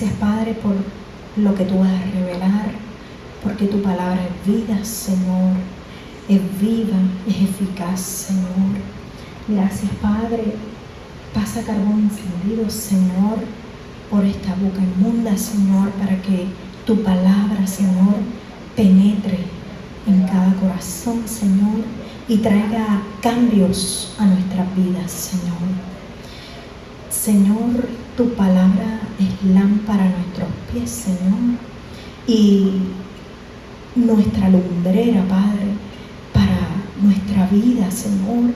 Gracias, Padre, por lo que tú vas a revelar, porque tu palabra es vida, Señor, es viva, es eficaz, Señor. Gracias, Padre. Pasa carbón encendido, Señor, por esta boca inmunda, Señor, para que tu palabra, Señor, penetre en cada corazón, Señor, y traiga cambios a nuestras vidas, Señor. Señor, tu palabra es lámpara a nuestros pies, Señor, y nuestra lumbrera, Padre, para nuestra vida, Señor,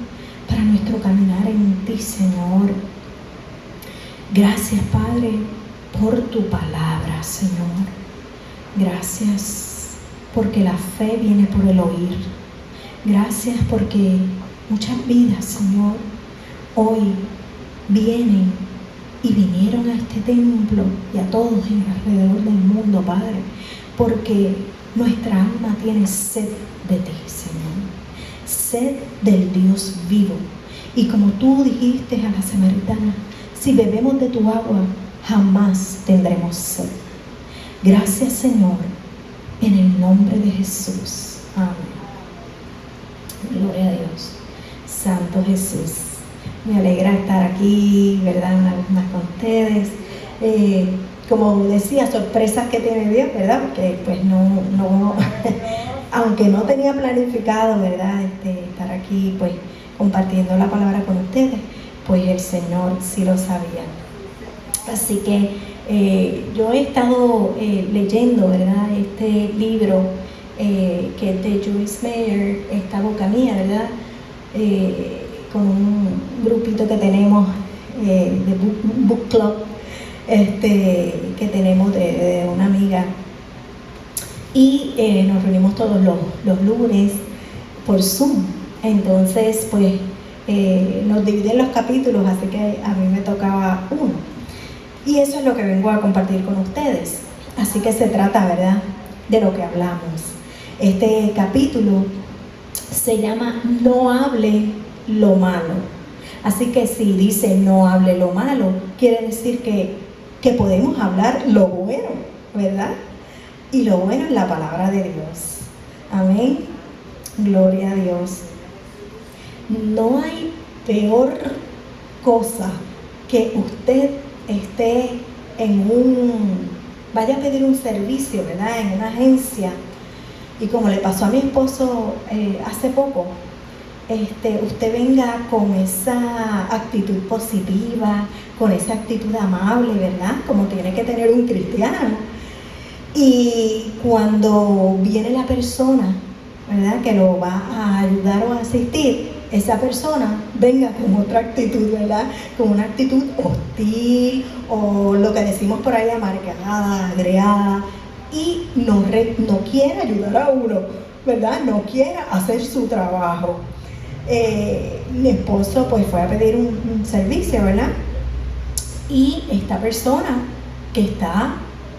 para nuestro caminar en ti, Señor. Gracias, Padre, por tu palabra, Señor. Gracias porque la fe viene por el oír. Gracias porque muchas vidas, Señor, hoy vienen y vinieron a este templo y a todos en alrededor del mundo, Padre, porque nuestra alma tiene sed de ti, Señor, sed del Dios vivo. Y como tú dijiste a la samaritana, si bebemos de tu agua, jamás tendremos sed. Gracias, Señor, en el nombre de Jesús. Amén. Gloria a Dios. Santo Jesús. Me alegra estar aquí, ¿verdad? Una vez más con ustedes. Como decía, sorpresas que tiene Dios, ¿verdad? Porque pues no aunque no tenía planificado, ¿verdad? Estar aquí pues compartiendo la palabra con ustedes, pues el Señor sí lo sabía. Así que yo he estado leyendo, ¿verdad? Este libro que es de Joyce Meyer, Esta boca mía, ¿verdad? Con un grupito que tenemos de book club, que tenemos de una amiga, y nos reunimos todos los lunes por Zoom. Entonces pues nos dividen los capítulos, así que a mí me tocaba uno, y eso es lo que vengo a compartir con ustedes. Así que se trata, ¿verdad?, de lo que hablamos. Este capítulo se llama No hable lo malo. Así que si dice no hable lo malo, quiere decir que podemos hablar lo bueno, ¿verdad? Y lo bueno es la palabra de Dios. Amén. Gloria a Dios. No hay peor cosa que usted esté vaya a pedir un servicio, ¿verdad?, en una agencia, y como le pasó a mi esposo hace poco, usted venga con esa actitud positiva, con esa actitud amable, ¿verdad?, como tiene que tener un cristiano. Y cuando viene la persona, ¿verdad?, que lo va a ayudar o a asistir, esa persona venga con otra actitud, ¿verdad?, con una actitud hostil, o lo que decimos por ahí, amargada, agriada, y no quiere ayudar a uno, ¿verdad?, no quiere hacer su trabajo. Mi esposo pues fue a pedir un servicio, ¿verdad?, y esta persona que está,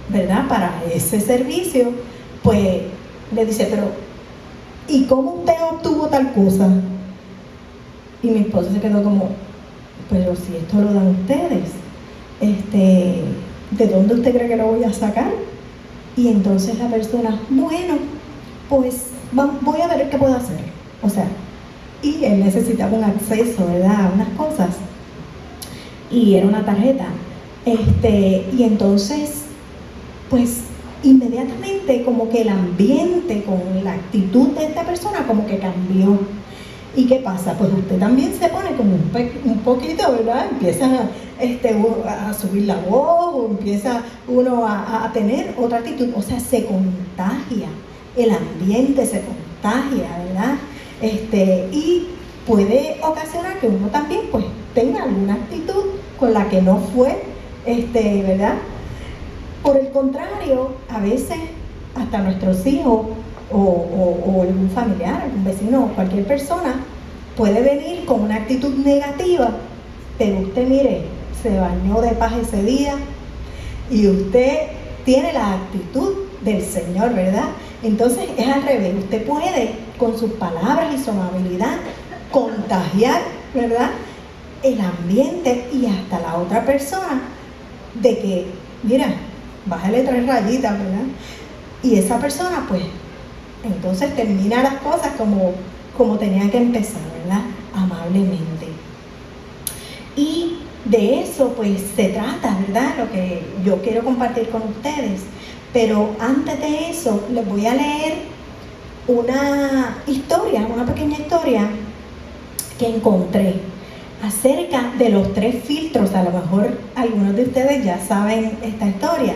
¿verdad?, para ese servicio, pues le dice, pero ¿y cómo usted obtuvo tal cosa? Y mi esposo se quedó como, pero si esto lo dan ustedes, ¿de dónde usted cree que lo voy a sacar? Y entonces la persona, bueno, pues voy a ver qué puedo hacer. O sea, y él necesitaba un acceso, ¿verdad?, a unas cosas, y era una tarjeta. Y entonces, pues inmediatamente como que el ambiente con la actitud de esta persona como que cambió. ¿Y qué pasa? Pues usted también se pone como un poquito, ¿verdad? Empieza a subir la voz, o empieza uno a tener otra actitud. O sea, se contagia, el ambiente se contagia, ¿verdad? Y puede ocasionar que uno también pues tenga alguna actitud con la que no fue, ¿verdad? Por el contrario, a veces hasta nuestros hijos o algún familiar, algún vecino, cualquier persona puede venir con una actitud negativa, pero usted, mire, se bañó de paz ese día y usted tiene la actitud del Señor, ¿verdad? Entonces es al revés, usted puede con sus palabras y su amabilidad contagiar, ¿verdad?, el ambiente y hasta la otra persona de que, mira, bájale 3 rayitas, ¿verdad? Y esa persona, pues, entonces termina las cosas como tenían que empezar, ¿verdad? Amablemente. Y de eso, pues, se trata, ¿verdad? Lo que yo quiero compartir con ustedes. Pero antes de eso, les voy a leer una pequeña historia que encontré acerca de los 3 filtros. A lo mejor algunos de ustedes ya saben esta historia.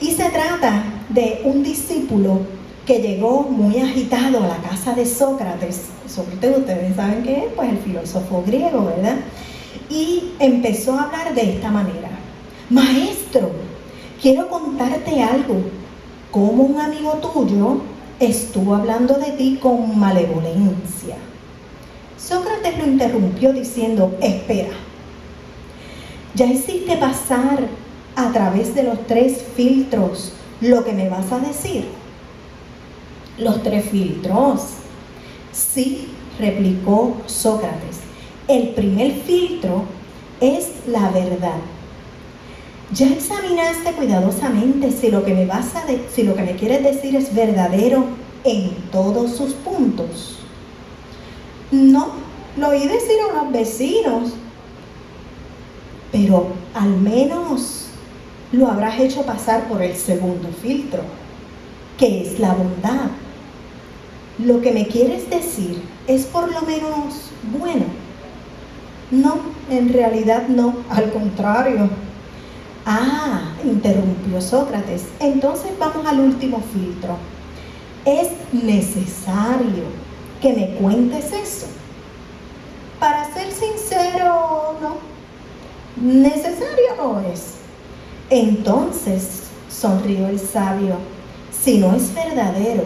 Y se trata de un discípulo que llegó muy agitado a la casa de Sócrates. Sócrates, ustedes saben qué es, pues el filósofo griego, ¿verdad? Y empezó a hablar de esta manera: maestro, quiero contarte algo. Como un amigo tuyo estuvo hablando de ti con malevolencia. Sócrates lo interrumpió diciendo: espera, ¿ya hiciste pasar a través de los 3 filtros lo que me vas a decir? ¿Los 3 filtros? Sí, replicó Sócrates. El primer filtro es la verdad. ¿Ya examinaste cuidadosamente si lo que me quieres decir es verdadero en todos sus puntos? No, lo oí decir a unos vecinos, pero al menos lo habrás hecho pasar por el segundo filtro, que es la bondad. ¿Lo que me quieres decir es por lo menos bueno? No, en realidad no, al contrario. Ah, interrumpió Sócrates, entonces vamos al último filtro. ¿Es necesario que me cuentes eso? Para ser sincero, no. Necesario no es. Entonces, sonrió el sabio, si no es verdadero,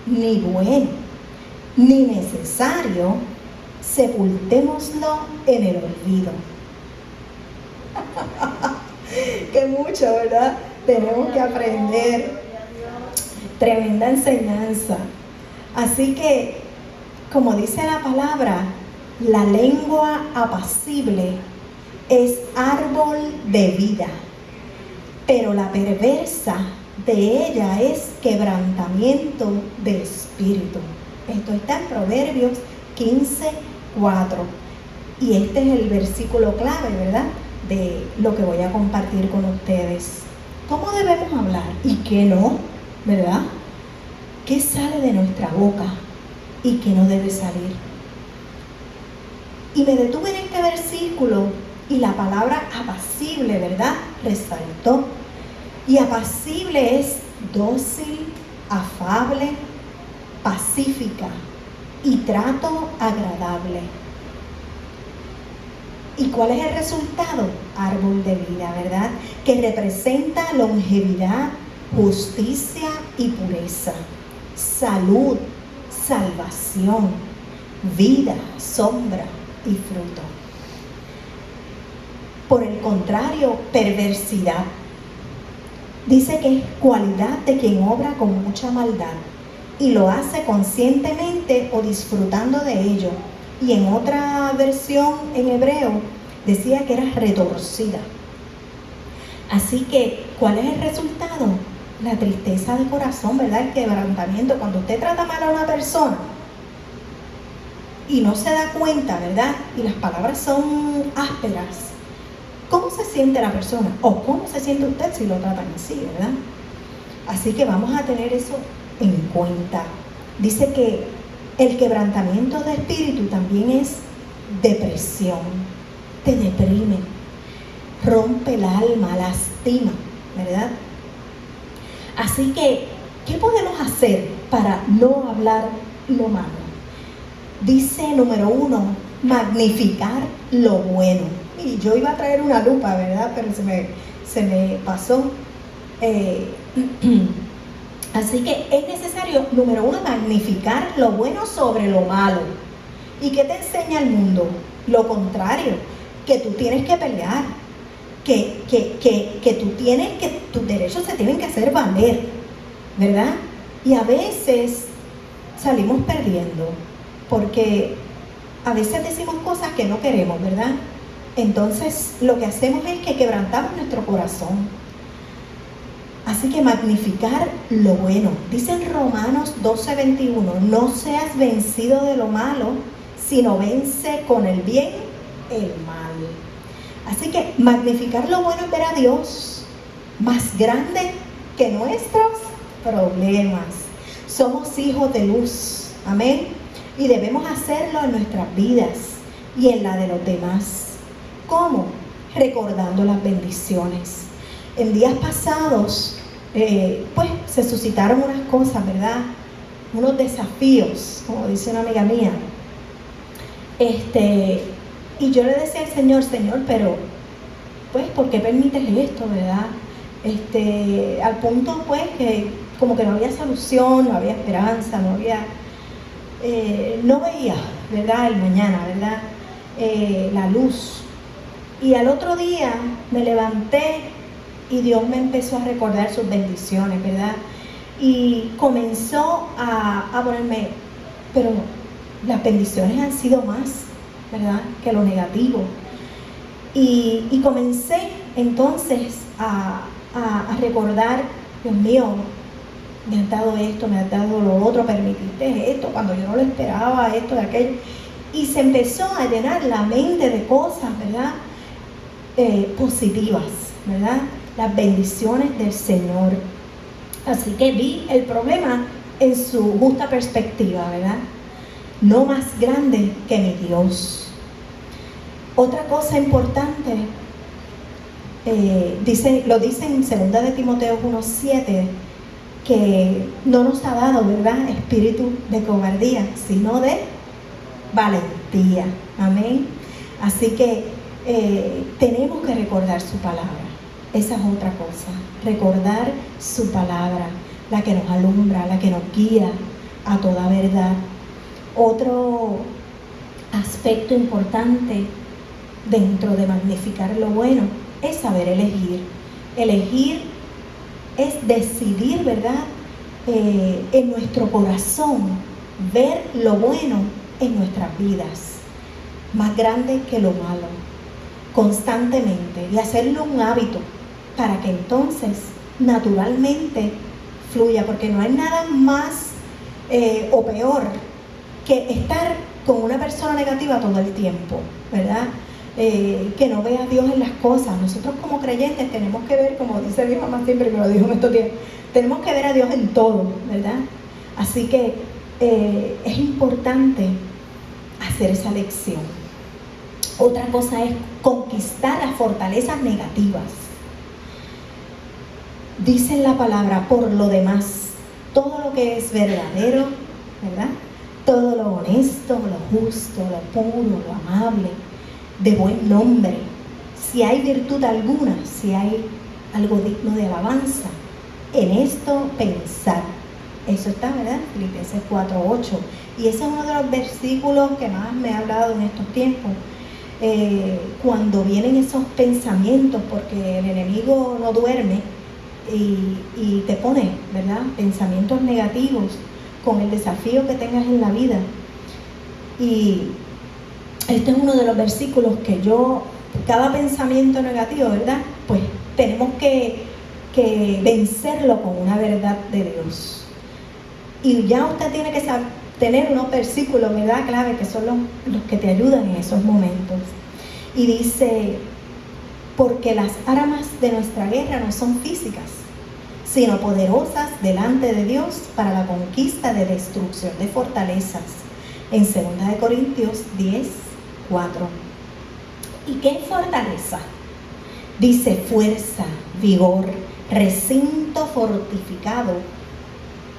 ni bueno, ni necesario, sepultémoslo en el olvido. Que mucho, ¿verdad? Tenemos que aprender. Tremenda enseñanza. Así que, como dice la palabra, la lengua apacible es árbol de vida, pero la perversa de ella es quebrantamiento de espíritu. Esto está en Proverbios 15:4. Y este es el versículo clave, ¿verdad?, de lo que voy a compartir con ustedes. ¿Cómo debemos hablar y qué no? ¿Verdad? ¿Qué sale de nuestra boca y qué no debe salir? Y me detuve en este versículo y la palabra apacible, ¿verdad?, resaltó. Y apacible es dócil, afable, pacífica y trato agradable. ¿Y cuál es el resultado? Árbol de vida, ¿verdad?, que representa longevidad, justicia y pureza, salud, salvación, vida, sombra y fruto. Por el contrario, perversidad. Dice que es cualidad de quien obra con mucha maldad y lo hace conscientemente o disfrutando de ello. Y en otra versión en hebreo decía que era retorcida. Así que, ¿cuál es el resultado? La tristeza de corazón, ¿verdad? El quebrantamiento. Cuando usted trata mal a una persona y no se da cuenta, ¿verdad?, y las palabras son ásperas, ¿cómo se siente la persona? ¿O cómo se siente usted si lo tratan así, verdad? Así que vamos a tener eso en cuenta. Dice que el quebrantamiento de espíritu también es depresión, te deprime, rompe el alma, lastima, ¿verdad? Así que, ¿qué podemos hacer para no hablar lo malo? Dice, número 1, magnificar lo bueno. Y yo iba a traer una lupa, ¿verdad?, pero se me pasó. Así que es necesario, número 1, magnificar lo bueno sobre lo malo. ¿Y qué te enseña el mundo? Lo contrario, que tú tienes que pelear, que tus derechos se tienen que hacer valer, ¿verdad? Y a veces salimos perdiendo, porque a veces decimos cosas que no queremos, ¿verdad? Entonces lo que hacemos es que quebrantamos nuestro corazón. Así que magnificar lo bueno. Dice en Romanos 12:21, no seas vencido de lo malo, sino vence con el bien el mal. Así que magnificar lo bueno es ver a Dios más grande que nuestros problemas. Somos hijos de luz, amén, y debemos hacerlo en nuestras vidas y en la de los demás. ¿Cómo? Recordando las bendiciones. En días pasados, pues se suscitaron unas cosas, ¿verdad? Unos desafíos, como dice una amiga mía. Y yo le decía al Señor, pero, pues, ¿por qué permites esto, verdad? Al punto, pues, que como que no había solución, no había esperanza, no veía, ¿verdad? El mañana, ¿verdad? La luz. Y al otro día me levanté y Dios me empezó a recordar sus bendiciones, ¿verdad? Y comenzó a ponerme, pero las bendiciones han sido más, ¿verdad?, que lo negativo. Y comencé entonces a recordar, Dios mío, me has dado esto, me has dado lo otro, permitiste esto cuando yo no lo esperaba, esto, de aquello. Y se empezó a llenar la mente de cosas, ¿verdad?, positivas, ¿verdad?, las bendiciones del Señor. Así que vi el problema en su justa perspectiva, ¿verdad? No más grande que mi Dios. Otra cosa importante, lo dice en 2 de Timoteo 1:7, que no nos ha dado, ¿verdad?, espíritu de cobardía, sino de valentía. Amén. Así que tenemos que recordar su palabra. Esa es otra cosa, recordar su palabra, la que nos alumbra, la que nos guía a toda verdad. Otro aspecto importante dentro de magnificar lo bueno es saber elegir. Elegir es decidir, ¿verdad?, en nuestro corazón, ver lo bueno en nuestras vidas, más grande que lo malo, constantemente, y hacerlo un hábito para que entonces naturalmente fluya, porque no hay nada más o peor que estar con una persona negativa todo el tiempo, ¿verdad? Que no vea a Dios en las cosas. Nosotros como creyentes tenemos que ver, como dice mi mamá siempre, me lo dijo en estos días, tenemos que ver a Dios en todo, ¿verdad? Así que es importante hacer esa lección. Otra cosa es conquistar las fortalezas negativas. Dice en la palabra, por lo demás, todo lo que es verdadero, ¿verdad?, todo lo honesto, lo justo, lo puro, lo amable, de buen nombre, si hay virtud alguna, si hay algo digno de alabanza, en esto pensar. Eso está, ¿verdad?, Filipenses 4:8. Y ese es uno de los versículos que más me ha hablado en estos tiempos. Cuando vienen esos pensamientos, porque el enemigo no duerme y te pone, ¿verdad?, pensamientos negativos con el desafío que tengas en la vida. Y este es uno de los versículos que cada pensamiento negativo, ¿verdad?, pues tenemos que vencerlo con una verdad de Dios. Y ya usted tiene que tener unos versículos, ¿verdad?, clave, que son los que te ayudan en esos momentos. Y dice, porque las armas de nuestra guerra no son físicas, sino poderosas delante de Dios para la conquista de destrucción de fortalezas. En 2 de Corintios 10:4. ¿Y qué es fortaleza? Dice fuerza, vigor, recinto fortificado,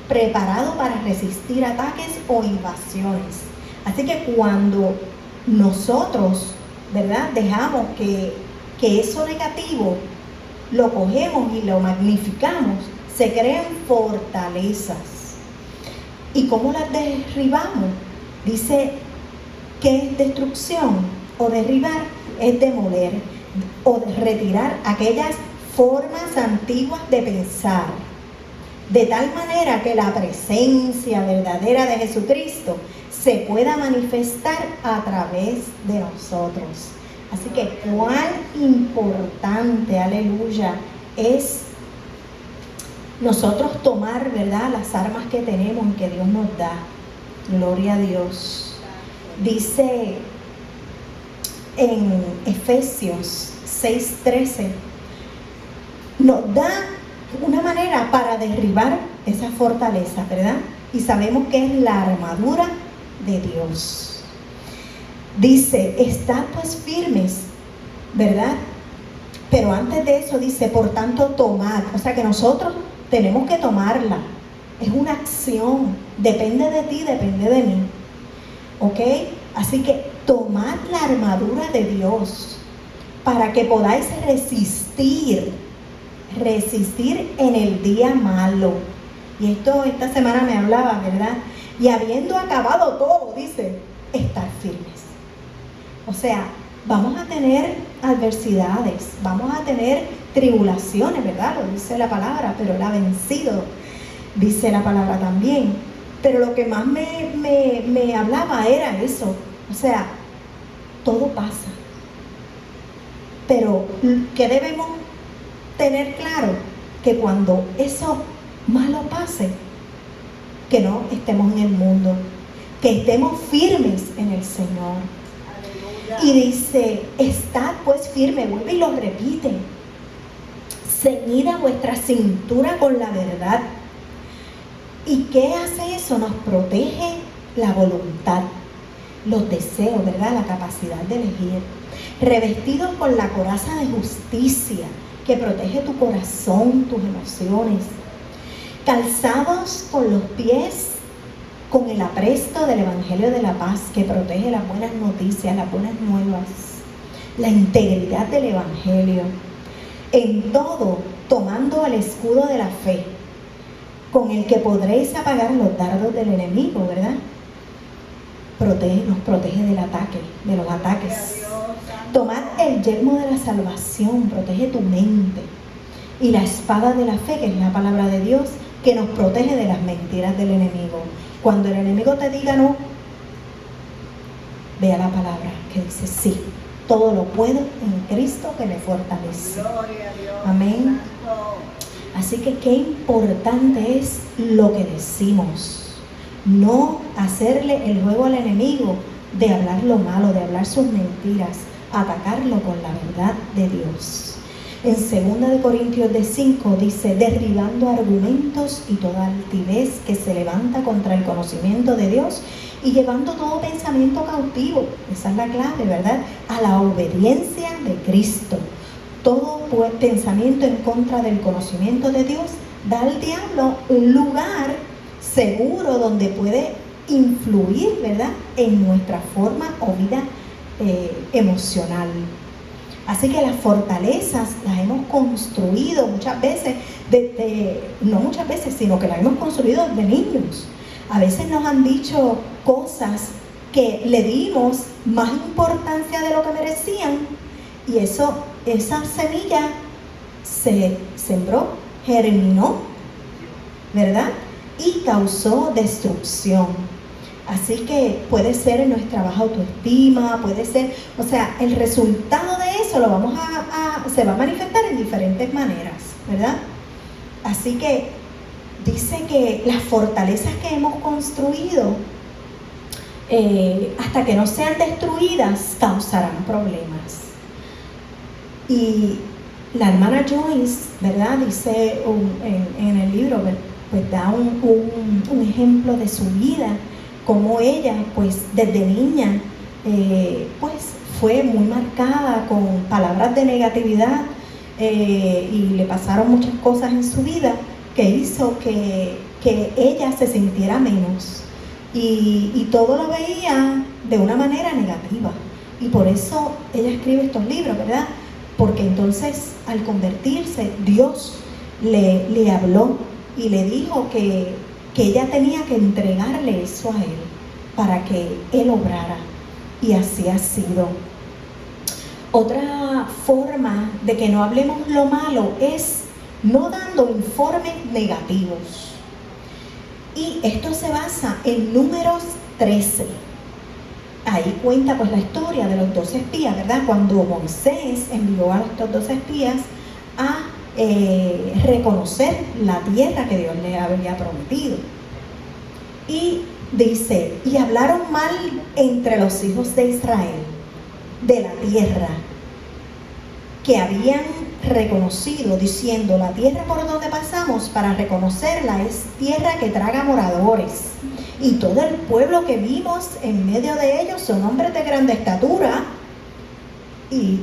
preparado para resistir ataques o invasiones. Así que cuando nosotros, ¿verdad?, dejamos que eso negativo lo cogemos y lo magnificamos, se crean fortalezas. ¿Y cómo las derribamos? Dice que es destrucción, o derribar es demoler o retirar aquellas formas antiguas de pensar, de tal manera que la presencia verdadera de Jesucristo se pueda manifestar a través de nosotros. Así que cuán importante, aleluya, es nosotros tomar, ¿verdad?, las armas que tenemos y que Dios nos da. Gloria a Dios. Dice en Efesios 6:13, nos da una manera para derribar esa fortaleza, ¿verdad? Y sabemos que es la armadura de Dios. Dice, estad pues firmes, ¿verdad? Pero antes de eso dice, por tanto tomad. O sea que nosotros tenemos que tomarla. Es una acción. Depende de ti, depende de mí. ¿Ok? Así que tomad la armadura de Dios para que podáis resistir en el día malo. Y esto esta semana me hablaba, ¿verdad? Y habiendo acabado todo, dice, estar firmes. O sea, vamos a tener adversidades, vamos a tener tribulaciones, ¿verdad? Lo dice la palabra, pero Él ha vencido, dice la palabra también. Pero lo que más me hablaba era eso. O sea, todo pasa. Pero, ¿qué debemos tener claro? Que cuando eso malo pase, que no estemos en el mundo, que estemos firmes en el Señor. Y dice, estad pues firme, vuelve y lo repite. Ceñida vuestra cintura con la verdad. ¿Y qué hace eso? Nos protege la voluntad, los deseos, ¿verdad? La capacidad de elegir. Revestidos con la coraza de justicia, que protege tu corazón, tus emociones. Calzados con los pies con el apresto del Evangelio de la Paz, que protege las buenas noticias, las buenas nuevas, la integridad del Evangelio. En todo, tomando el escudo de la fe, con el que podréis apagar los dardos del enemigo, ¿verdad? Nos protege del ataque, de los ataques. Tomad el yelmo de la salvación, protege tu mente. Y la espada de la fe, que es la palabra de Dios, que nos protege de las mentiras del enemigo. Cuando el enemigo te diga no, vea la palabra que dice sí, todo lo puedo en Cristo que me fortalece. Amén. Así que qué importante es lo que decimos. No hacerle el juego al enemigo de hablar lo malo, de hablar sus mentiras, atacarlo con la verdad de Dios. En 2 Corintios 5 dice, derribando argumentos y toda altivez que se levanta contra el conocimiento de Dios y llevando todo pensamiento cautivo, esa es la clave, ¿verdad?, a la obediencia de Cristo. Todo pensamiento en contra del conocimiento de Dios da al diablo un lugar seguro donde puede influir, ¿verdad?, en nuestra forma o vida emocional. Así que las fortalezas las hemos construido muchas veces, no muchas veces, sino que las hemos construido desde niños. A veces nos han dicho cosas que le dimos más importancia de lo que merecían y esa semilla se sembró, germinó, ¿verdad? Y causó destrucción. Así que puede ser en nuestra baja autoestima, puede ser, o sea, el resultado de eso se va a manifestar en diferentes maneras, ¿verdad? Así que dice que las fortalezas que hemos construido, hasta que no sean destruidas, causarán problemas. Y la hermana Joyce, ¿verdad?, dice en el libro, pues da un ejemplo de su vida, como ella, pues desde niña, pues fue muy marcada con palabras de negatividad y le pasaron muchas cosas en su vida que hizo que ella se sintiera menos y todo lo veía de una manera negativa. Y por eso ella escribe estos libros, ¿verdad? Porque entonces al convertirse, Dios le habló y le dijo que ella tenía que entregarle eso a Él para que Él obrara, y así ha sido. Otra forma de que no hablemos lo malo es no dando informes negativos, y esto se basa en Números 13. Ahí cuenta pues la historia de los 12 espías, ¿verdad? Cuando Moisés envió a estos 12 espías a reconocer la tierra que Dios les había prometido. Y dice, y hablaron mal entre los hijos de Israel de la tierra que habían reconocido, diciendo, la tierra por donde pasamos para reconocerla es tierra que traga moradores, y todo el pueblo que vimos en medio de ellos son hombres de grande estatura. Y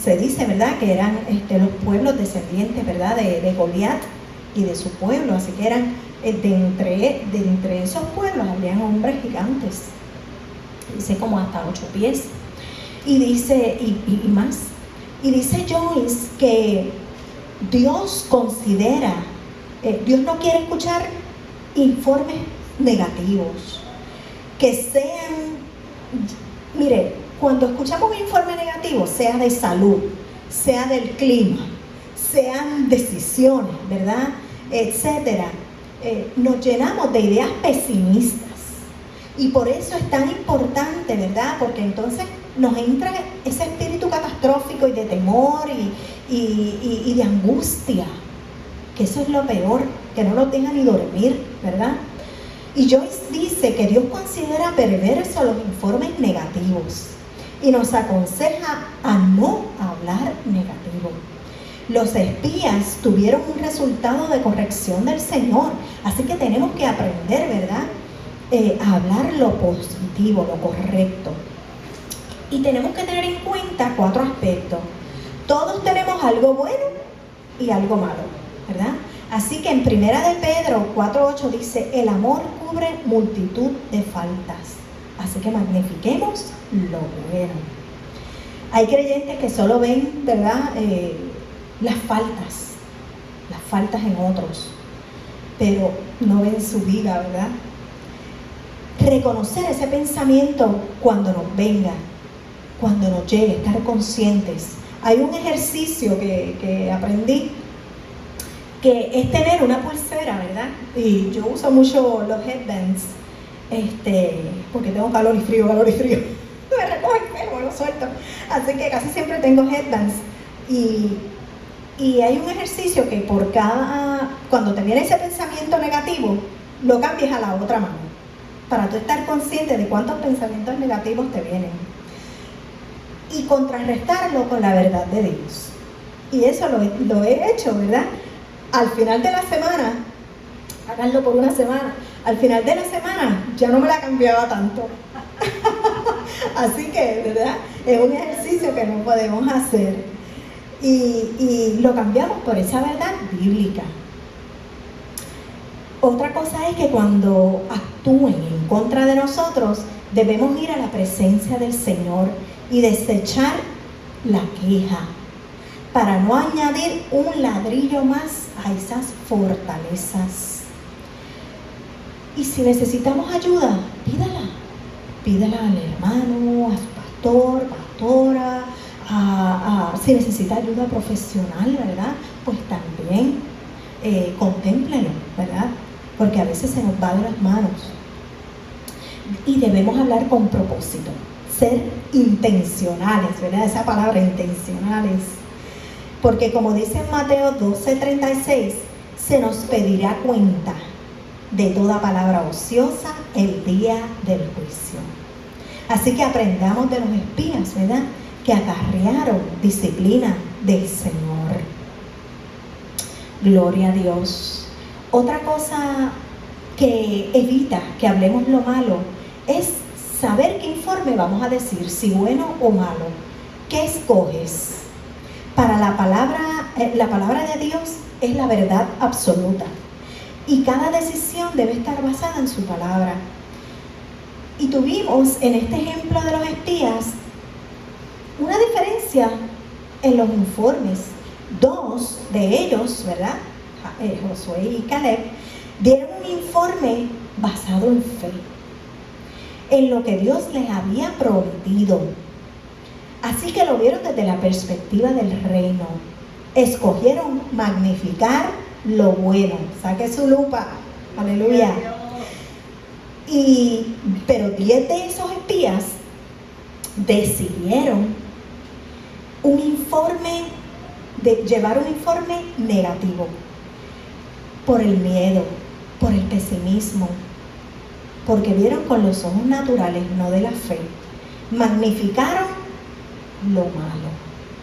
se dice, ¿verdad?, que eran los pueblos descendientes, ¿verdad?, de Goliat y de su pueblo. Así que eran de entre esos pueblos habían hombres gigantes, dice como hasta 8 pies. Y dice, y más. Y dice Joyce que Dios considera, Dios no quiere escuchar informes negativos, que sean, mire, cuando escuchamos un informe negativo, sea de salud, sea del clima, sean decisiones, ¿verdad?, etcétera, nos llenamos de ideas pesimistas. Y por eso es tan importante, ¿verdad?, porque entonces nos entra ese espíritu catastrófico y de temor y de angustia, que eso es lo peor, que no nos deja ni dormir, ¿verdad? Y Joyce dice que Dios considera perversos los informes negativos y nos aconseja a no hablar negativo. Los espías tuvieron un resultado de corrección del Señor, así que tenemos que aprender, ¿verdad?, a hablar lo positivo, lo correcto. Y tenemos que tener en cuenta 4 aspectos. Todos tenemos algo bueno y algo malo, ¿verdad? Así que en 1 de Pedro 4:8 dice, el amor cubre multitud de faltas. Así que magnifiquemos lo bueno. Hay creyentes que solo ven, ¿verdad?, las faltas en otros, pero no ven su vida, ¿verdad? Reconocer ese pensamiento cuando nos venga, cuando nos llegue, estar conscientes. Hay un ejercicio que aprendí, que es tener una pulsera, ¿verdad? Y yo uso mucho los headbands, porque tengo calor y frío. Me recoge el pelo, me lo suelto. Así que casi siempre tengo headbands. Y hay un ejercicio que cuando te viene ese pensamiento negativo, lo cambies a la otra mano, para tú estar consciente de cuántos pensamientos negativos te vienen. Y contrarrestarlo con la verdad de Dios. Y eso lo he hecho, ¿verdad? Al final de la semana, háganlo por una semana, al final de la semana ya no me la cambiaba tanto. Así que, ¿verdad?, es un ejercicio que no podemos hacer. Y lo cambiamos por esa verdad bíblica. Otra cosa es que cuando actúen en contra de nosotros, debemos ir a la presencia del Señor y desechar la queja, para no añadir un ladrillo más a esas fortalezas. Y si necesitamos ayuda, pídala al hermano, a su pastor, pastora, si necesita ayuda profesional, ¿verdad?, pues también contémplelo, ¿verdad?, porque a veces se nos va de las manos. Y debemos hablar con propósito, ser intencionales, ¿verdad?, esa palabra, intencionales. Porque como dice en Mateo 12:36, se nos pedirá cuenta de toda palabra ociosa el día del juicio. Así que aprendamos de los espías, ¿verdad?, que acarrearon disciplina del Señor. Gloria a Dios. Otra cosa que evita que hablemos lo malo es saber qué informe vamos a decir, si bueno o malo. ¿Qué escoges? Para la palabra de Dios es la verdad absoluta. Y cada decisión debe estar basada en su palabra. Y tuvimos en este ejemplo de los espías una diferencia en los informes. 2 de ellos, ¿verdad?, Josué y Caleb, dieron un informe basado en fe, en lo que Dios les había prometido. Así que lo vieron desde la perspectiva del reino. Escogieron magnificar lo bueno. Saque su lupa. Aleluya. Pero 10 de esos espías decidieron un informe de llevar un informe negativo por el miedo, por el pesimismo, porque vieron con los ojos naturales, no de la fe. Magnificaron lo malo,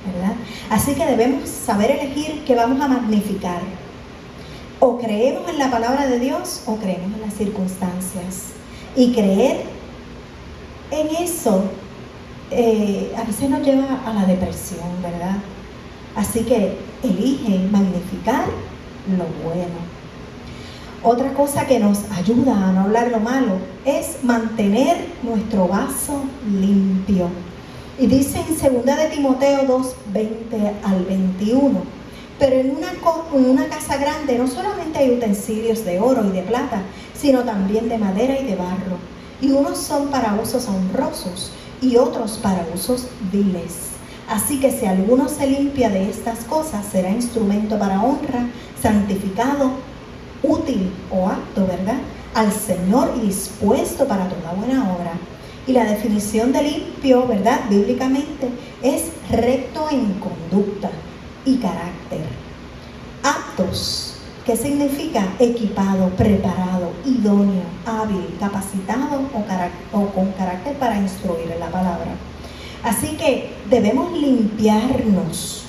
¿verdad? Así que debemos saber elegir qué vamos a magnificar. O creemos en la palabra de Dios o creemos en las circunstancias. Y creer en eso a veces nos lleva a la depresión, ¿verdad? Así que elige magnificar lo bueno. Otra cosa que nos ayuda a no hablar lo malo es mantener nuestro vaso limpio. Y dice en 2 de Timoteo 2, 20 al 21, pero en una casa grande no solamente hay utensilios de oro y de plata, sino también de madera y de barro. Y unos son para usos honrosos y otros para usos viles. Así que si alguno se limpia de estas cosas, será instrumento para honra, santificado, útil o apto, ¿verdad?, al Señor y dispuesto para toda buena obra. Y la definición de limpio, ¿verdad?, bíblicamente es recto en conducta y carácter. Aptos, ¿qué significa? Equipado, preparado, idóneo, hábil, capacitado o con carácter para instruir en la palabra. Así que debemos limpiarnos,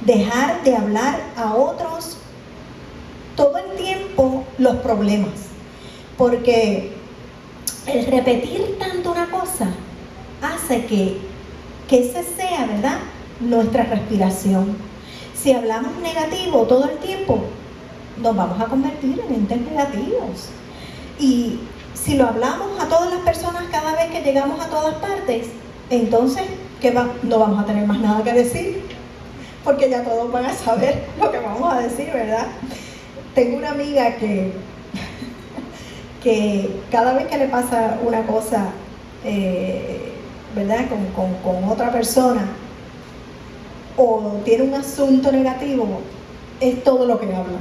dejar de hablar a otros todo el tiempo los problemas, porque el repetir tanto una cosa hace que ese sea, ¿verdad?, nuestra respiración. Si hablamos negativo todo el tiempo, nos vamos a convertir en entes negativos. Y si lo hablamos a todas las personas cada vez que llegamos a todas partes, entonces no vamos a tener más nada que decir, porque ya todos van a saber lo que vamos a decir, ¿verdad? Tengo una amiga que cada vez que le pasa una cosa, ¿verdad?, con otra persona, o tiene un asunto negativo, es todo lo que habla.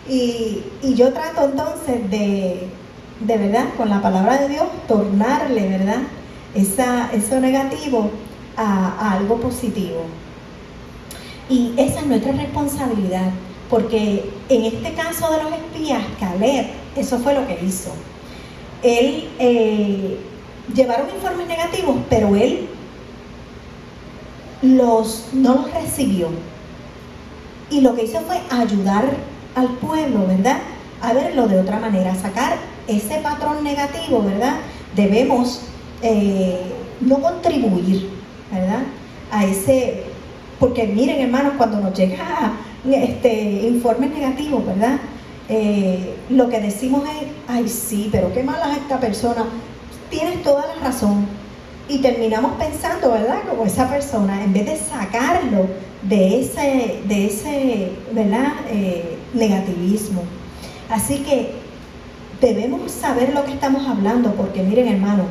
Y yo trato entonces de verdad, con la palabra de Dios, tornarle, ¿verdad?, eso negativo a algo positivo. Y esa es nuestra responsabilidad, porque en este caso de los espías, Caleb, eso fue lo que hizo. Él llevaron informes negativos, pero él no los recibió. Y lo que hizo fue ayudar al pueblo, ¿verdad?, a verlo de otra manera, sacar ese patrón negativo, ¿verdad? Debemos no contribuir, ¿verdad?, a ese, porque miren, hermanos, cuando nos llega informes negativos, ¿verdad?, lo que decimos es, ay sí, pero qué mala es esta persona, tienes toda la razón, y terminamos pensando, ¿verdad?, como esa persona, en vez de sacarlo de ese ¿verdad?, negativismo. Así que debemos saber lo que estamos hablando, porque miren, hermano,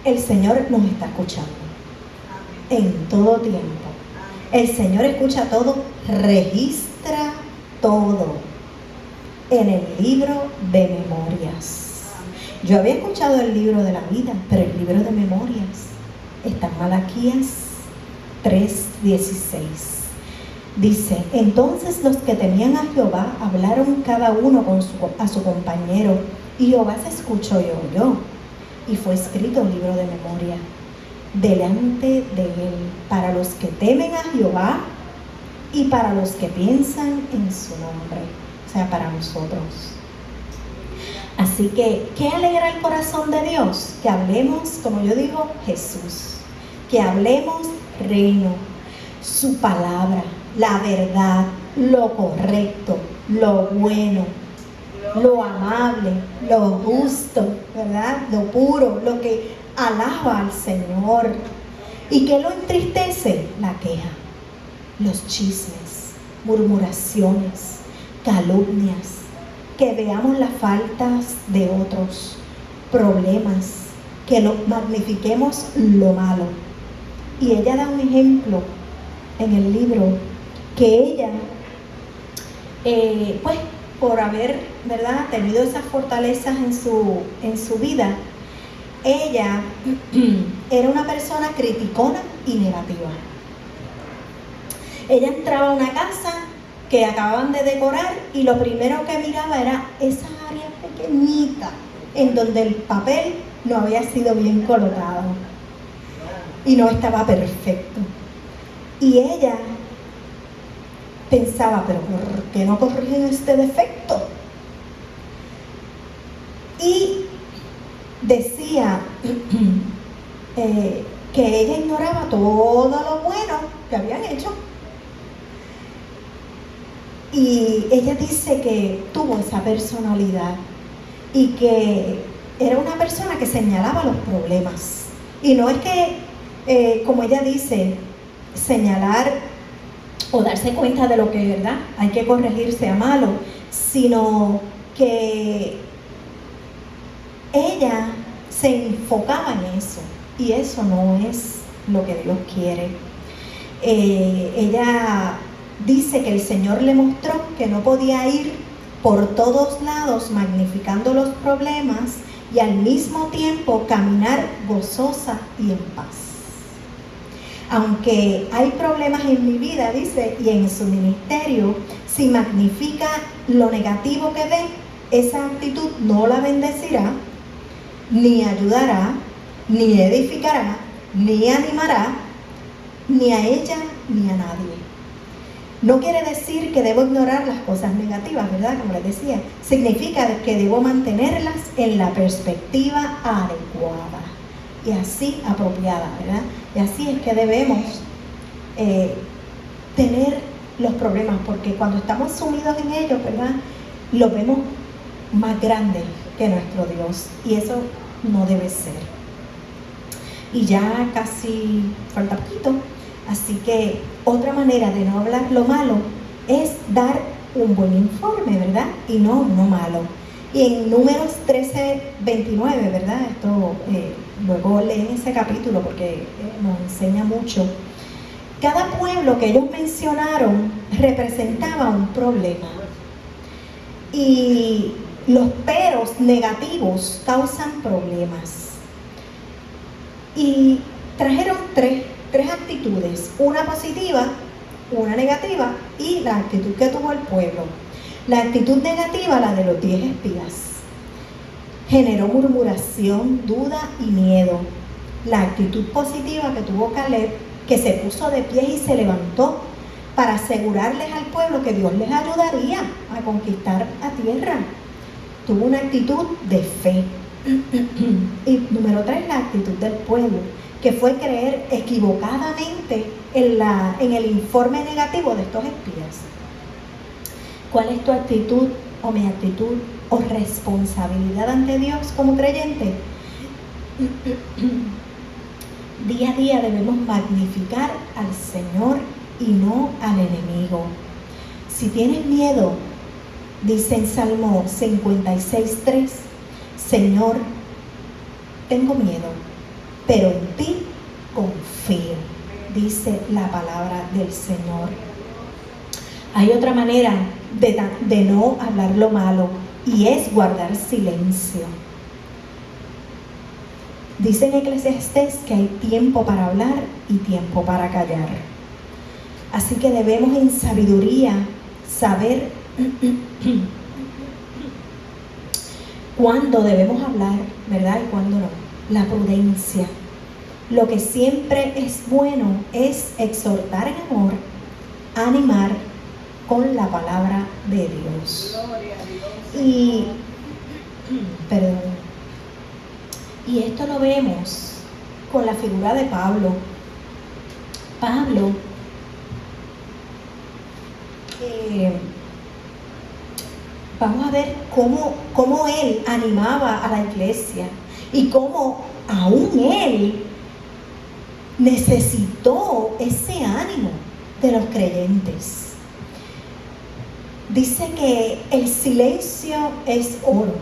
el Señor nos está escuchando en todo tiempo. El Señor escucha todo, registra todo en el libro de memorias. Yo había escuchado el libro de la vida, pero el libro de memorias está en Malaquías 3:16. Dice, entonces los que temían a Jehová hablaron cada uno a su compañero, y Jehová se escuchó y oyó, y fue escrito un libro de memoria delante de él, para los que temen a Jehová y para los que piensan en su nombre, o sea, para nosotros. Así que, ¿qué alegra el corazón de Dios? Que hablemos, como yo digo, Jesús, que hablemos reino, su palabra, la verdad, lo correcto, lo bueno, lo amable, lo justo, ¿verdad?, lo puro, lo que alaba al Señor. ¿Y qué lo entristece? La queja, los chismes, murmuraciones, calumnias, que veamos las faltas de otros, problemas, que magnifiquemos lo malo. Y ella da un ejemplo en el libro, que ella, pues, por haber, ¿verdad?, tenido esas fortalezas en su vida, ella era una persona criticona y negativa. Ella entraba a una casa que acababan de decorar y lo primero que miraba era esa área pequeñita en donde el papel no había sido bien colocado y no estaba perfecto. Y ella pensaba, pero ¿por qué no corrigen este defecto? Y decía que ella ignoraba todo lo bueno que habían hecho. Y ella dice que tuvo esa personalidad y que era una persona que señalaba los problemas. Y no es que, como ella dice, señalar o darse cuenta de lo que, ¿verdad?, hay que corregir sea malo, sino que ella se enfocaba en eso, y eso no es lo que Dios quiere. Ella dice que el Señor le mostró que no podía ir por todos lados magnificando los problemas y al mismo tiempo caminar gozosa y en paz. Aunque hay problemas en mi vida, dice, y en su ministerio, si magnifica lo negativo que ve, esa actitud no la bendecirá, ni ayudará, ni edificará, ni animará, ni a ella ni a nadie. No quiere decir que debo ignorar las cosas negativas, ¿verdad? Como les decía, significa que debo mantenerlas en la perspectiva adecuada y así apropiada, ¿verdad? Y así es que debemos tener los problemas, porque cuando estamos sumidos en ellos, ¿verdad?, los vemos más grandes que nuestro Dios, y eso no debe ser. Y ya casi falta poquito, así que otra manera de no hablar lo malo es dar un buen informe, ¿verdad? Y no uno malo. Y en Números 13:29, ¿verdad? Esto luego leen ese capítulo porque nos enseña mucho. Cada pueblo que ellos mencionaron representaba un problema. Y los peros negativos causan problemas. Y trajeron tres actitudes, una positiva, una negativa y la actitud que tuvo el pueblo. La actitud negativa, la de los 10 espías, generó murmuración, duda y miedo. La actitud positiva que tuvo Caleb, que se puso de pie y se levantó para asegurarles al pueblo que Dios les ayudaría a conquistar a tierra. Tuvo una actitud de fe. Y número 3, la actitud del pueblo, que fue creer equivocadamente en el informe negativo de estos espías. ¿Cuál es tu actitud o mi actitud o responsabilidad ante Dios como creyente? Día a día debemos magnificar al Señor y no al enemigo. Si tienes miedo, dice en Salmo 56:3, Señor, tengo miedo, pero en ti confío, dice la palabra del Señor. Hay otra manera de no hablar lo malo, y es guardar silencio. Dice en Eclesiastés que hay tiempo para hablar y tiempo para callar. Así que debemos en sabiduría saber cuándo debemos hablar, ¿verdad?, y cuándo no. La prudencia. Lo que siempre es bueno es exhortar en amor, animar con la palabra de Dios. Y esto lo vemos con la figura de Pablo. Pablo vamos a ver cómo él animaba a la iglesia y cómo aún él necesitó ese ánimo de los creyentes. Dice que el silencio es oro.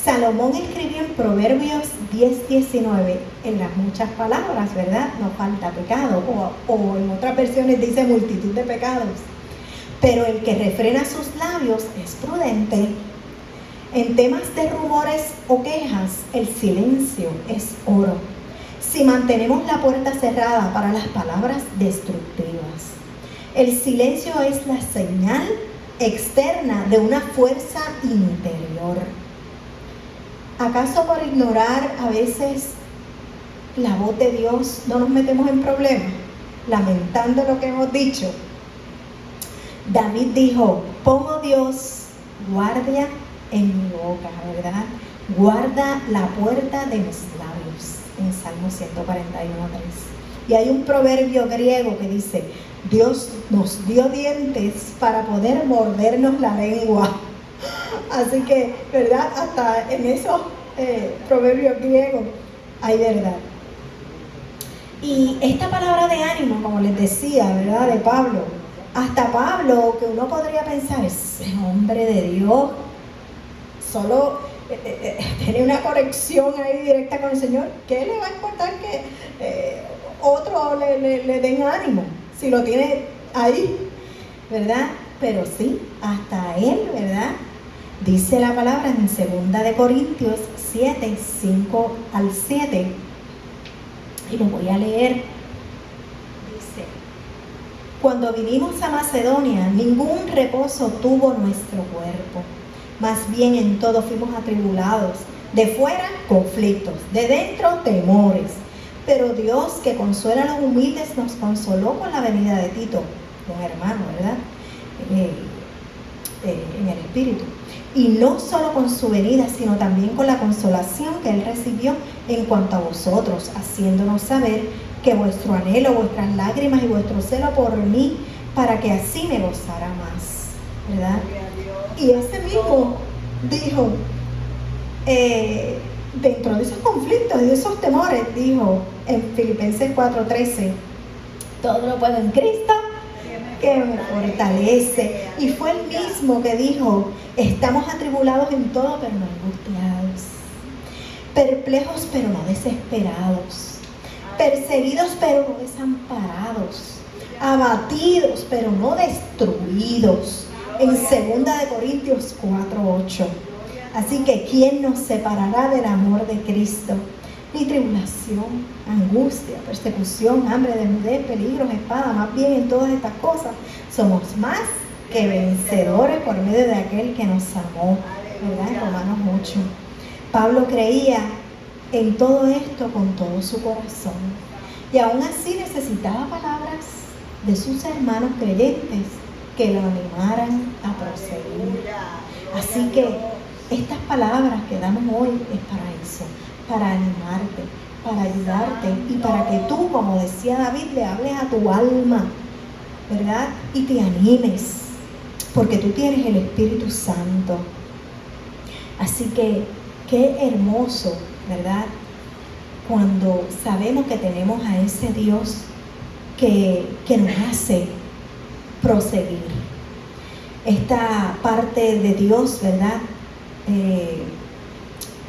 Salomón escribió en Proverbios 10:19, en las muchas palabras, ¿verdad?, no falta pecado, o en otras versiones dice multitud de pecados. Pero el que refrena sus labios es prudente. En temas de rumores o quejas, el silencio es oro. Si mantenemos la puerta cerrada para las palabras destructivas, El silencio es la señal externa de una fuerza interior. ¿Acaso por ignorar a veces la voz de Dios no nos metemos en problemas, lamentando lo que hemos dicho? David dijo: pongo, Dios, guardia en mi boca, ¿verdad? Guarda la puerta de mis labios, en Salmo 141:3. Y hay un proverbio griego que dice: Dios nos dio dientes para poder mordernos la lengua. Así que, ¿verdad? Hasta en esos proverbios griegos hay verdad. Y esta palabra de ánimo, como les decía, ¿verdad? De Pablo. Hasta Pablo, que uno podría pensar, ese hombre de Dios, solo tiene una conexión ahí directa con el Señor. ¿Qué le va a importar que otro le den ánimo si lo tiene ahí, ¿verdad? Pero sí, hasta él, ¿verdad? Dice la palabra en 2 Corintios 7, 5 al 7, y lo voy a leer. Dice: cuando vinimos a Macedonia, ningún reposo tuvo nuestro cuerpo, más bien en todo fuimos atribulados, de fuera conflictos, de dentro temores. Pero Dios, que consuela a los humildes, nos consoló con la venida de Tito, un hermano, ¿verdad? En el espíritu. Y no solo con su venida, sino también con la consolación que él recibió en cuanto a vosotros, haciéndonos saber que vuestro anhelo, vuestras lágrimas y vuestro celo por mí, para que así me gozara más, ¿verdad? Y ese mismo dijo, dentro de esos conflictos y de esos temores, dijo en Filipenses 4:13, todo lo puedo en Cristo que me fortalece. Y fue el mismo que dijo: estamos atribulados en todo, pero no angustiados, perplejos, pero no desesperados, perseguidos, pero no desamparados, abatidos, pero no destruidos. En 2 Corintios 4:8. Así que ¿quién nos separará del amor de Cristo? Ni tribulación, angustia, persecución, hambre, desnudez, peligros, espada. Más bien en todas estas cosas somos más que vencedores por medio de aquel que nos amó, ¿verdad? En Romanos 8. Pablo creía en todo esto con todo su corazón, y aún así necesitaba palabras de sus hermanos creyentes que lo animaran a proseguir. Así que estas palabras que damos hoy es para eso, para animarte, para ayudarte y para que tú, como decía David, le hables a tu alma, ¿verdad? Y te animes, porque tú tienes el Espíritu Santo. Así que qué hermoso, ¿verdad? Cuando sabemos que tenemos a ese Dios que nos hace proseguir. Esta parte de Dios, ¿verdad?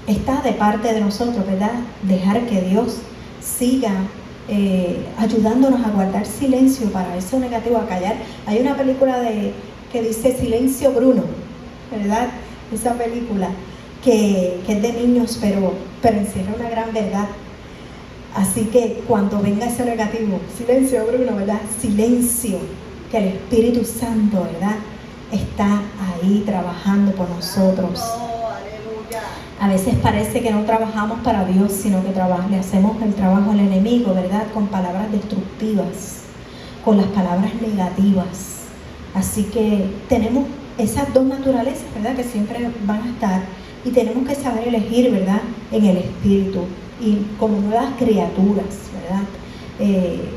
Está de parte de nosotros, ¿verdad? Dejar que Dios siga ayudándonos a guardar silencio para eso negativo, a callar. Hay una película que dice Silencio Bruno, ¿verdad? Esa película que es de niños, pero encierra una gran verdad. Así que cuando venga ese negativo, silencio Bruno, ¿verdad? Silencio, que el Espíritu Santo, ¿verdad? Está ahí trabajando por nosotros. A veces parece que no trabajamos para Dios, sino que le hacemos el trabajo al enemigo, ¿verdad? Con palabras destructivas, con las palabras negativas. Así que tenemos esas dos naturalezas, ¿verdad? Que siempre van a estar, y tenemos que saber elegir, ¿verdad? En el Espíritu y como nuevas criaturas, ¿verdad?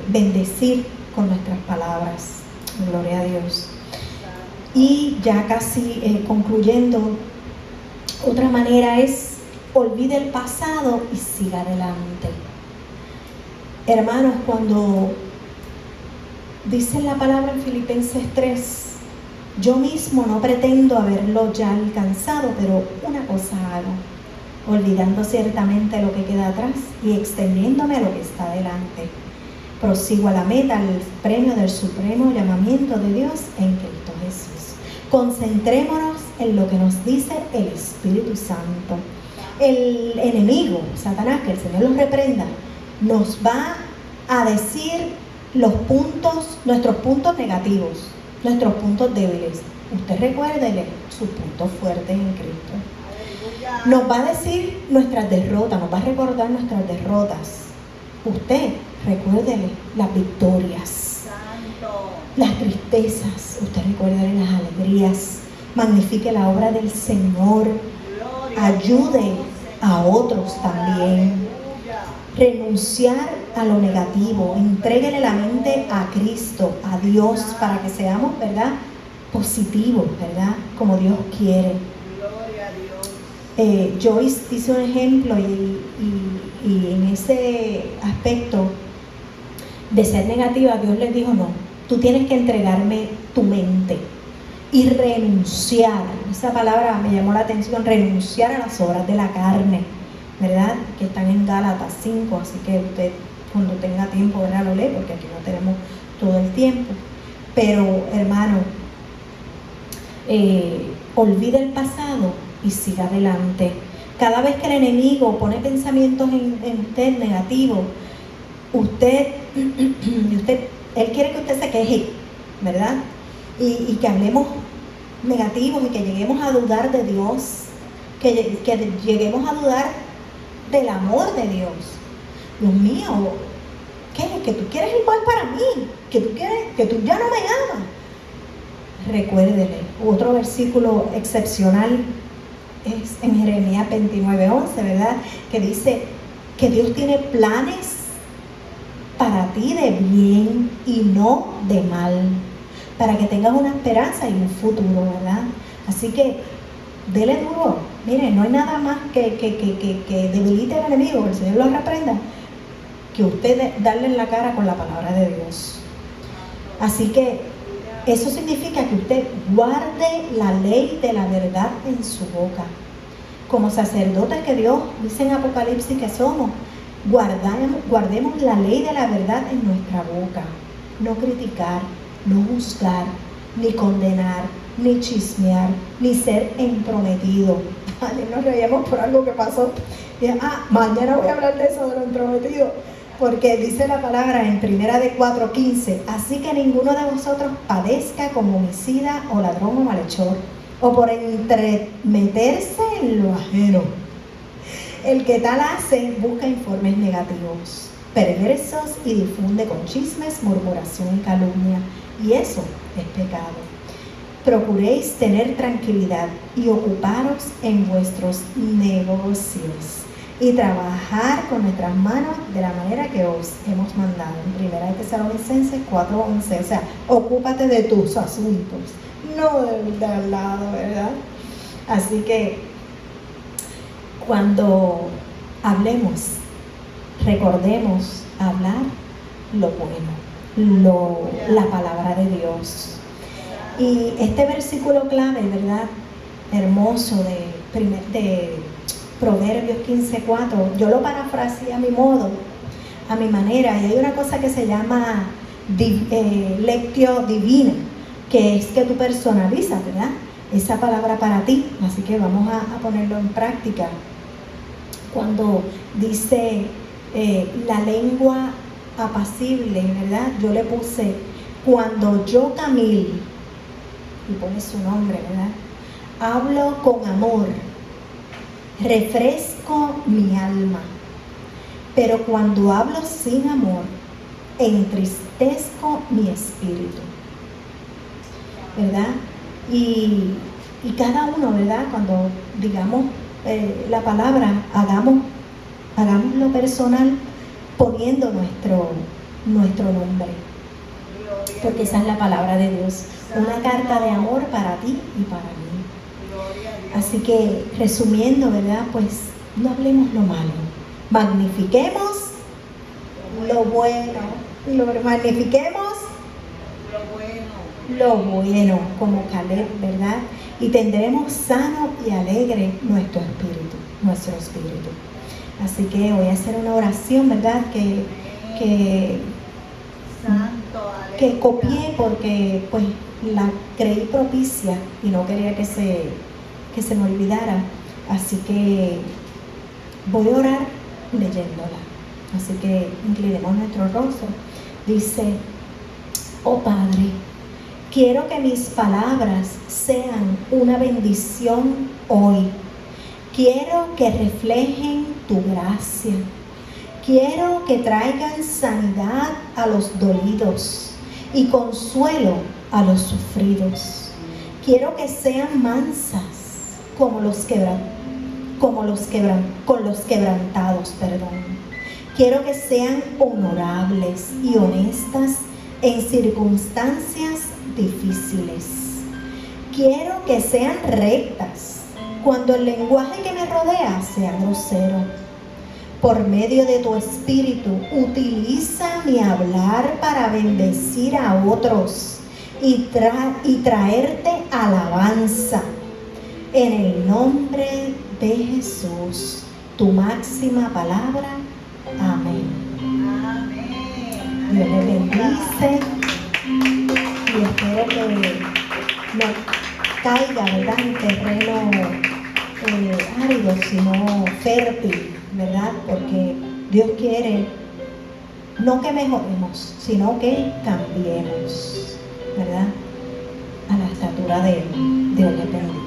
Bendecir con nuestras palabras. Gloria a Dios. Y ya casi concluyendo, otra manera es: olvide el pasado y siga adelante. Hermanos, cuando dice la palabra en Filipenses 3, yo mismo no pretendo haberlo ya alcanzado, pero una cosa hago, olvidando ciertamente lo que queda atrás y extendiéndome a lo que está delante. Prosigo a la meta, al premio del supremo llamamiento de Dios en Cristo Jesús. Concentrémonos en lo que nos dice el Espíritu Santo. El enemigo, Satanás, que el Señor los reprenda, nos va a decir nuestros puntos negativos, nuestros puntos débiles. Usted recuérdele sus puntos fuertes en Cristo. Nos va a decir nuestras derrotas, nos va a recordar nuestras derrotas. Usted recuérdele las victorias, las tristezas. Usted recuérdele las alegrías. Magnifique la obra del Señor. Ayude a otros también. Renunciar a lo negativo. Entréguele la mente a Cristo, a Dios, para que seamos, ¿verdad?, positivos, ¿verdad?, como Dios quiere. Joyce hizo un ejemplo y en ese aspecto de ser negativa, Dios les dijo: no, tú tienes que entregarme tu mente y renunciar. Esa palabra me llamó la atención, renunciar a las obras de la carne, ¿verdad?, que están en Gálatas 5, así que usted cuando tenga tiempo, ¿verdad?, lo lee, porque aquí no tenemos todo el tiempo. Pero hermano, olvide el pasado y siga adelante. Cada vez que el enemigo pone pensamientos en usted negativos, él quiere que usted se queje, ¿verdad?, y que hablemos negativos y que lleguemos a dudar de Dios, que lleguemos a dudar del amor de Dios. Dios mío, ¿qué? Que tú quieres el mal para mí, que tú ya no me amas. Recuérdele, otro versículo excepcional es en Jeremías 29:11, ¿verdad?, que dice que Dios tiene planes para ti de bien y no de mal, para que tengas una esperanza y un futuro, ¿verdad? Así que dele duro. Mire, no hay nada más que debilite al enemigo, que el Señor lo reprenda, que usted darle en la cara con la palabra de Dios. Así que eso significa que usted guarde la ley de la verdad en su boca. Como sacerdotes que Dios dice en Apocalipsis que somos, guardemos la ley de la verdad en nuestra boca. No criticar, no juzgar, ni condenar, ni chismear, ni ser entrometido. Ayer nos reíamos por algo que pasó. Y, mañana voy a hablar de eso, de lo entrometido. Porque dice la palabra en 1 de 4:15: así que ninguno de vosotros padezca como homicida o ladrón o malhechor, o por entremeterse en lo ajeno. El que tal hace busca informes negativos, perversos, y difunde con chismes, murmuración y calumnia, y eso es pecado. Procuréis tener tranquilidad y ocuparos en vuestros negocios y trabajar con nuestras manos de la manera que os hemos mandado. En 1 de Tesalonicenses 4:11. O sea, ocúpate de tus asuntos, no del al lado, ¿verdad? Así que cuando hablemos, recordemos hablar lo bueno, la palabra de Dios. Y este versículo clave, ¿verdad?, hermoso de Proverbios 15:4, yo lo parafraseé a mi modo, a mi manera, y hay una cosa que se llama lectio divina, que es que tú personalizas, ¿verdad?, esa palabra para ti. Así que vamos a ponerlo en práctica. Cuando dice la lengua apacible, ¿verdad?, yo le puse: cuando yo, Camil, y pone su nombre, ¿verdad?, hablo con amor, refresco mi alma, pero cuando hablo sin amor, entristezco mi espíritu, ¿verdad? Y cada uno, ¿verdad?, cuando digamos la palabra, hagámoslo personal, poniendo nuestro nombre, porque esa es la palabra de Dios, una carta de amor para ti y para mí. Así que, resumiendo, ¿verdad?, pues no hablemos lo malo, magnifiquemos lo bueno, magnifiquemos lo bueno, como Caleb, ¿verdad?, y tendremos sano y alegre nuestro espíritu. Así que voy a hacer una oración, ¿verdad?, que copié porque pues la creí propicia y no quería que se me olvidara. Así que voy a orar leyéndola. Así que inclinemos nuestro rostro. Dice: oh Padre, quiero que mis palabras sean una bendición hoy. Quiero que reflejen tu gracia. Quiero que traigan sanidad a los dolidos y consuelo a los sufridos. Quiero que sean mansas con los quebrantados. Quiero que sean honorables y honestas en circunstancias difíciles. Quiero que sean rectas cuando el lenguaje que me rodea sea grosero. Por medio de tu Espíritu, utiliza mi hablar para bendecir a otros y traerte alabanza. En el nombre de Jesús, tu máxima palabra. Amén. Dios les bendice y espero que no caiga, ¿verdad?, en terreno árido, sino fértil, ¿verdad? Porque Dios quiere no que mejoremos, sino que cambiemos, ¿verdad?, a la estatura de Él. Dios les bendiga.